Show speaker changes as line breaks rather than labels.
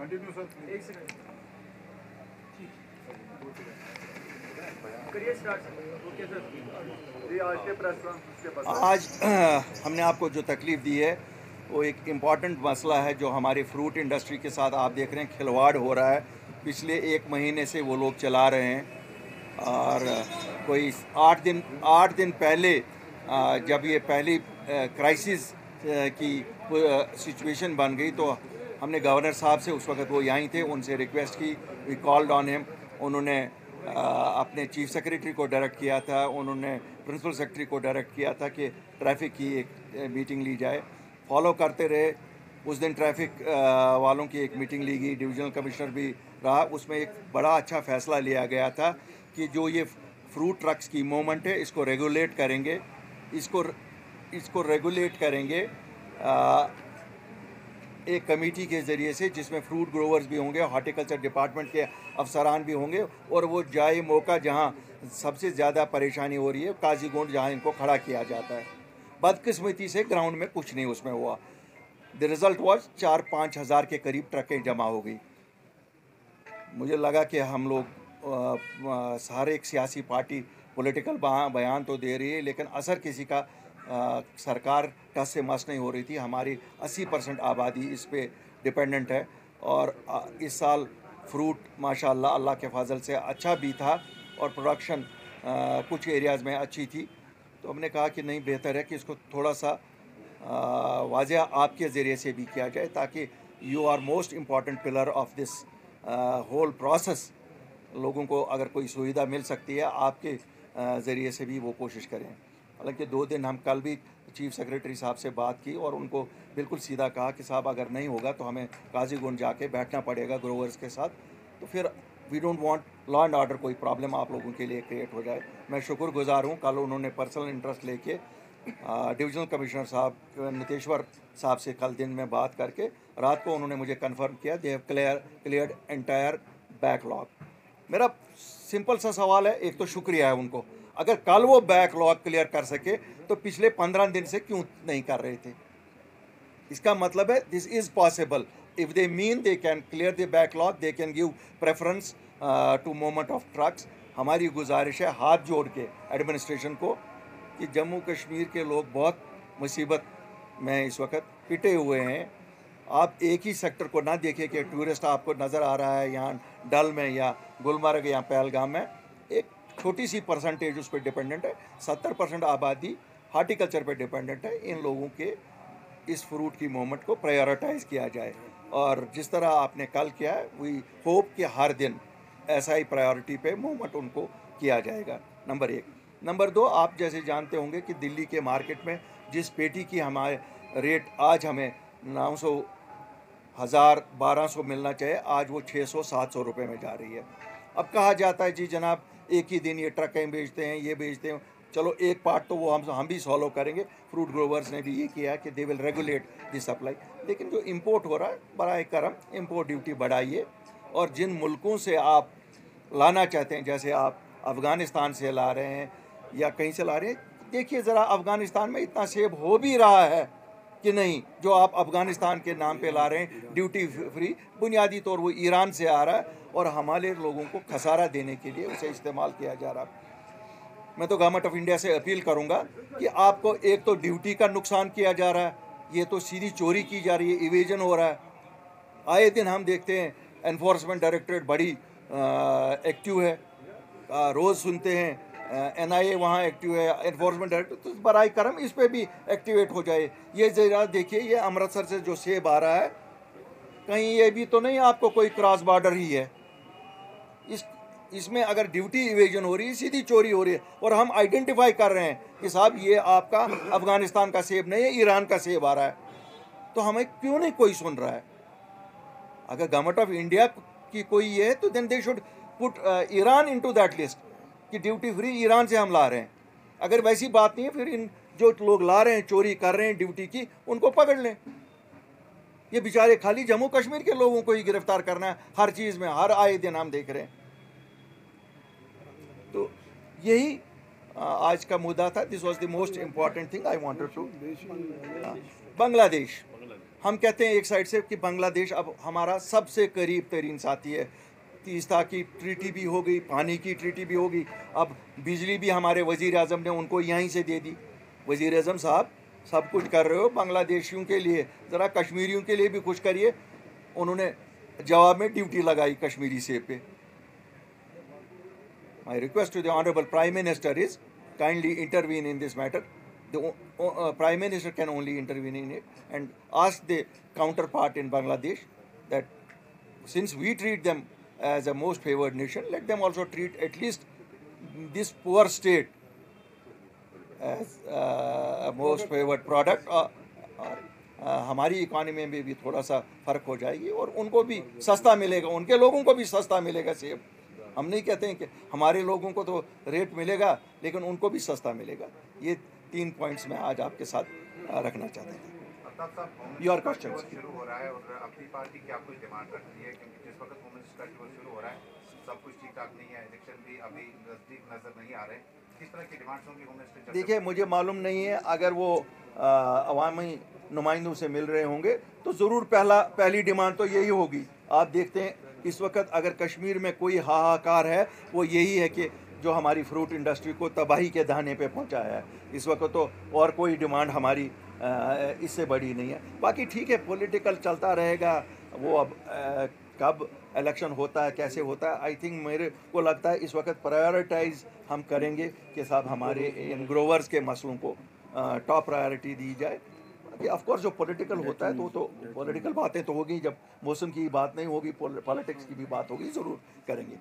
Continue sir.
एक second करिए start. Okay sir जी, आज के प्रेस कॉन्फ्रेंस के बाद
आज हमने आपको जो तकलीफ़ दी है वो एक इम्पॉर्टेंट मसला है जो हमारे फ्रूट इंडस्ट्री के साथ आप देख रहे हैं खिलवाड़ हो रहा है। पिछले 1 महीने से वो लोग चला रहे हैं और कोई 8 दिन पहले जब ये पहली क्राइसिस की सिचुएशन बन गई तो हमने गवर्नर साहब से, उस वक्त वो यहीं थे, उनसे रिक्वेस्ट की। We called on him. उन्होंने अपने चीफ सेक्रेटरी को डायरेक्ट किया था, उन्होंने प्रिंसिपल सेक्रेटरी को डायरेक्ट किया था कि ट्रैफिक की एक मीटिंग ली जाए। फॉलो करते रहे। उस दिन ट्रैफिक वालों की एक मीटिंग ली गई, डिविजनल कमिश्नर भी रहा। उसमें एक बड़ा अच्छा फैसला लिया गया था कि जो ये फ्रूट ट्रक्स की मूवमेंट है इसको रेगुलेट करेंगे, इसको रेगुलेट करेंगे एक कमेटी के ज़रिए से, जिसमें फ्रूट ग्रोवर्स भी होंगे, हॉर्टिकल्चर डिपार्टमेंट के अफसरान भी होंगे, और वो जाए मौका जहां सबसे ज़्यादा परेशानी हो रही है, काजीगुंड, जहां इनको खड़ा किया जाता है। बदकिस्मती से ग्राउंड में कुछ नहीं उसमें हुआ। द रिज़ल्ट वॉज 4-5 हज़ार के करीब ट्रकें जमा हो गई। मुझे लगा कि हम लोग सारे एक सियासी पार्टी पॉलिटिकल बयान तो दे रही है, लेकिन असर किसी का सरकार टस से मस नहीं हो रही थी। हमारी 80% आबादी इस पे डिपेंडेंट है, और इस साल फ्रूट माशाल्लाह अल्लाह के फजल से अच्छा भी था, और प्रोडक्शन कुछ एरियाज़ में अच्छी थी। तो हमने कहा कि नहीं, बेहतर है कि इसको थोड़ा सा वाज़ेह आपके ज़रिए से भी किया जाए, ताकि you are most important pillar of this whole process. लोगों को अगर कोई सुविधा मिल सकती है आपके ज़रिए से भी वो कोशिश करें। हालांकि 2 दिन हम कल भी चीफ सेक्रेटरी साहब से बात की और उनको बिल्कुल सीधा कहा कि साहब अगर नहीं होगा तो हमें काजीगुंड जाके बैठना पड़ेगा ग्रोवर्स के साथ। तो फिर we don't want law and order कोई प्रॉब्लम आप लोगों के लिए क्रिएट हो जाए। मैं शुक्रगुजार हूँ, कल उन्होंने पर्सनल इंटरेस्ट लेके डिविजनल कमिश्नर साहब नितेश्वर साहब से कल दिन में बात करके रात को उन्होंने मुझे कंफर्म किया they have cleared entire backlog. मेरा सिंपल सा सवाल है, एक तो शुक्रिया है उनको, अगर कल वो बैकलॉग क्लियर कर सके तो पिछले 15 दिन से क्यों नहीं कर रहे थे? इसका मतलब है this is possible. If they mean they can clear the backlog, they can give preference to movement of trucks. हमारी गुजारिश है हाथ जोड़ के एडमिनिस्ट्रेशन को कि जम्मू कश्मीर के लोग बहुत मुसीबत में इस वक्त पिटे हुए हैं। आप एक ही सेक्टर को ना देखें कि टूरिस्ट आपको नज़र आ रहा है यहाँ डल में या गुलमर्ग या पहलगाम में। एक छोटी सी परसेंटेज उस पर डिपेंडेंट है। 70% आबादी हार्टिकल्चर पे डिपेंडेंट है। इन लोगों के इस फ्रूट की मूवमेंट को प्रायोरिटाइज़ किया जाए, और जिस तरह आपने कल किया है वी होप कि हर दिन ऐसा ही प्रायोरिटी पे मूवमेंट उनको किया जाएगा। नंबर 1। नंबर 2, आप जैसे जानते होंगे कि दिल्ली के मार्केट में जिस पेटी की हमारे रेट आज हमें 900, 1000, 1200 मिलना चाहिए, आज वो 600-700 रुपये में जा रही है। अब कहा जाता है जी जनाब एक ही दिन ये ट्रकें बेचते हैं, ये बेचते हैं। चलो एक पार्ट तो वो हम भी सॉल्व करेंगे। फ्रूट ग्रोवर्स ने भी ये किया है कि they will regulate the supply. लेकिन जो इंपोर्ट हो रहा है, बराए करम इंपोर्ट ड्यूटी बढ़ाइए, और जिन मुल्कों से आप लाना चाहते हैं, जैसे आप अफ़गानिस्तान से ला रहे हैं या कहीं से ला रहे हैं, देखिए ज़रा अफ़गानिस्तान में इतना सेब हो भी रहा है कि नहीं जो आप अफ़गानिस्तान के नाम पे ला रहे हैं ड्यूटी फ्री। बुनियादी तौर वो ईरान से आ रहा है, और हमारे लोगों को खसारा देने के लिए उसे इस्तेमाल किया जा रहा है। मैं तो गवर्नमेंट ऑफ इंडिया से अपील करूंगा कि आपको एक तो ड्यूटी का नुकसान किया जा रहा है, ये तो सीधी चोरी की जा रही है, इवेजन हो रहा है। आए दिन हम देखते हैं एनफोर्समेंट डायरेक्टरेट बड़ी एक्टिव है, रोज़ सुनते हैं NIA वहाँ एक्टिव है, एनफोर्समेंट डायरेक्टर, तो बराए करम इस पर भी एक्टिवेट हो जाए। ये ज़रा देखिए, ये अमृतसर से जो सेब आ रहा है, कहीं ये भी तो नहीं आपको कोई क्रॉस बॉर्डर ही है। इसमें अगर ड्यूटी इवेजन हो रही है, सीधी चोरी हो रही है, और हम आइडेंटिफाई कर रहे हैं कि साहब ये आपका अफ़गानिस्तान का सेब नहीं है, ईरान का सेब आ रहा है, तो हमें क्यों नहीं कोई सुन रहा है? अगर गवर्नमेंट ऑफ इंडिया की कोई ये है तो then they should put Iran into that list कि ड्यूटी फ्री ईरान से हम ला रहे हैं। अगर वैसी बात नहीं है, फिर इन जो लोग ला रहे हैं, चोरी कर रहे हैं ड्यूटी की, उनको पकड़ लें। ये बेचारे खाली जम्मू कश्मीर के लोगों को ही गिरफ्तार करना है हर चीज़ में, हर आए दिन हम देख रहे हैं। तो यही आज का मुद्दा था। This was the most important thing I wanted to. Bangladesh, हम कहते हैं एक साइड से कि बांग्लादेश अब हमारा सबसे करीब तरीन साथी है। तीस्ता की ट्रीटी भी हो गई, पानी की ट्रीटी भी होगी, अब बिजली भी हमारे वज़ीर आज़म ने उनको यहीं से दे दी। वज़ीर आज़म साहब सब कुछ कर रहे हो बांग्लादेशियों के लिए, ज़रा कश्मीरियों के लिए भी कुछ करिए। उन्होंने जवाब में ड्यूटी लगाई कश्मीरी सेब पे। My request to the Honorable Prime Minister is kindly intervene in this matter. The Prime Minister can only intervene in it and ask the counterpart in Bangladesh that since we treat them as a most favored nation, let them also treat at least this poor state as a most favored product. हमारी economy में भी थोड़ा सा फ़र्क हो जाएगी और उनको भी सस्ता मिलेगा, उनके लोगों को भी सस्ता मिलेगा सेब। हम नहीं कहते हैं कि हमारे लोगों को तो रेट मिलेगा लेकिन उनको भी सस्ता मिलेगा। ये 3 पॉइंट्स मैं आज आपके साथ रखना चाहता था। योर क्वेश्चन
शुरू हो रहा है और अपनी पार्टी क्या कुछ डिमांड रखती है, क्योंकि जिस वक्त वुमेन्स फेस्टिवल शुरू हो रहा है सब कुछ ठीक ठाक नहीं है, इलेक्शन भी अभी नजदीक नजर नहीं आ रहे, किस तरह की डिमांड्स होंगी वुमेन्स फेस्टिवल?
देखिए, मुझे मालूम नहीं है, अगर वो अवामी नुमाइंदों से मिल रहे होंगे तो ज़रूर पहली डिमांड तो यही होगी। आप देखते हैं इस वक्त अगर कश्मीर में कोई हाहाकार है वो यही है कि जो हमारी फ्रूट इंडस्ट्री को तबाही के दाने पे पहुंचाया है। इस वक्त तो और कोई डिमांड हमारी इससे बड़ी नहीं है। बाकी ठीक है, पॉलिटिकल चलता रहेगा, वो अब कब इलेक्शन होता है, कैसे होता है, आई थिंक मेरे को लगता है इस वक्त प्रायोरिटाइज हम करेंगे कि साहब हमारे इन ग्रोवर्स के मसलों को टॉप प्रायोरिटी दी जाए। कि ऑफ कोर्स जो पॉलिटिकल होता है तो पॉलिटिकल बातें तो होगी, जब मौसम की बात नहीं होगी, पॉलिटिक्स की भी बात होगी, ज़रूर करेंगे।